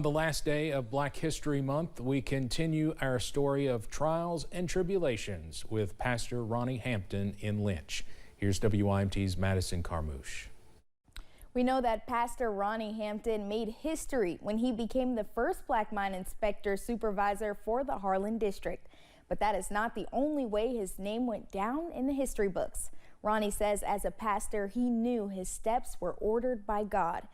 the last day of Black History Month, we continue our story of trials and tribulations with Pastor Ronnie Hampton in Lynch. Here's WYMT's Madison Carmouche. We know that Pastor Ronnie Hampton made history when he became the first black mine inspector supervisor for the Harlan district. But that is not the only way his name went down in the history books. Ronnie says as a pastor, he knew his steps were ordered by God.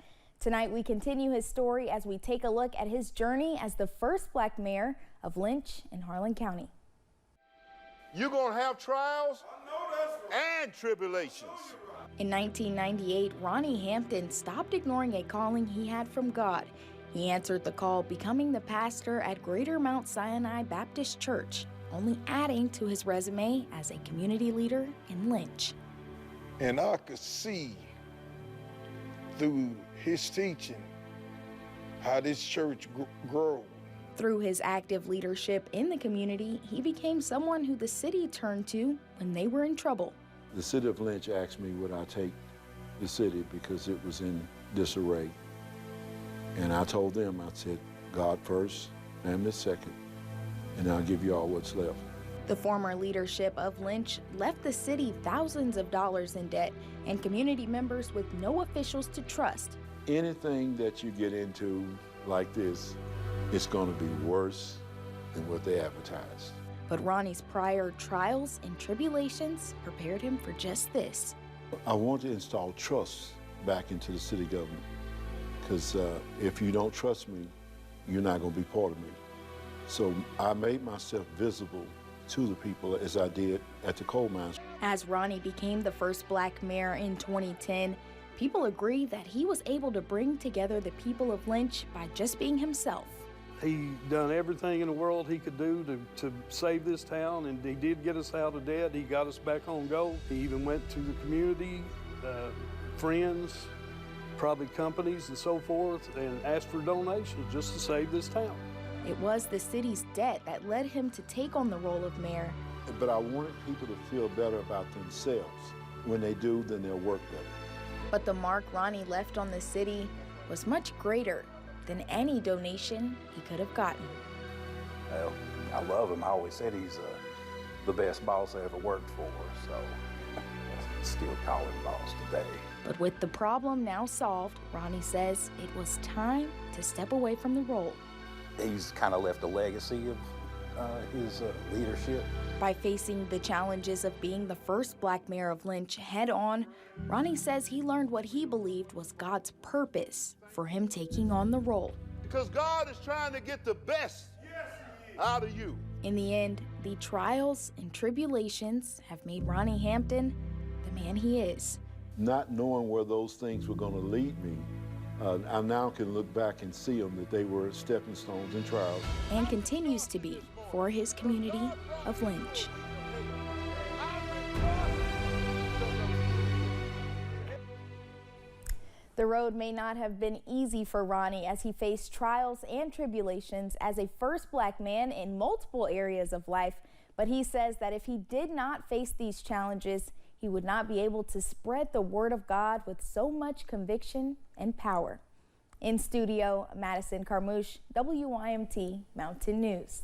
Tonight, we continue his story as we take a look at his journey as the first black mayor of Lynch in Harlan County. You're going to have trials and tribulations. In 1998, Ronnie Hampton stopped ignoring a calling he had from God. He answered the call, becoming the pastor at Greater Mount Sinai Baptist Church, only adding to his resume as a community leader in Lynch. And I could see through his teaching how this church grew. Through his active leadership in the community, he became someone who the city turned to when they were in trouble. The city of Lynch asked me would I take the city because it was in disarray. And I told them, I said, God first, family second, and I'll give you all what's left. The former leadership of Lynch left the city thousands of dollars in debt and community members with no officials to trust. Anything that you get into like this, it's going to be worse than what they advertised. But Ronnie's prior trials and tribulations prepared him for just this. I want to install trust back into the city government, because if you don't trust me, you're not going to be part of me. So I made myself visible to the people as I did at the coal mines. As Ronnie became the first black mayor in 2010, people agree that he was able to bring together the people of Lynch by just being himself. He done everything in the world he could do to save this town, and he did get us out of debt. He got us back on go. He even went to the community, friends, probably companies and so forth, and asked for donations just to save this town. It was the city's debt that led him to take on the role of mayor. But I wanted people to feel better about themselves. When they do, then they'll work better. But the mark Ronnie left on the city was much greater than any donation he could have gotten. Well, I love him. I always said he's the best boss I ever worked for, so I still call him boss today. But with the problem now solved, Ronnie says it was time to step away from the role. He's kind of left a legacy of his leadership. By facing the challenges of being the first black mayor of Lynch head on, Ronnie says he learned what he believed was God's purpose for him taking on the role. Because God is trying to get the best out of you. In the end, the trials and tribulations have made Ronnie Hampton the man he is. Not knowing where those things were going to lead me, I now can look back and see them that they were stepping stones and trials. And continues to be for his community of Lynch. The road may not have been easy for Ronnie as he faced trials and tribulations as a first black man in multiple areas of life, but he says that if he did not face these challenges, he would not be able to spread the word of God with so much conviction and power. In studio, Madison Carmouche, WYMT Mountain News.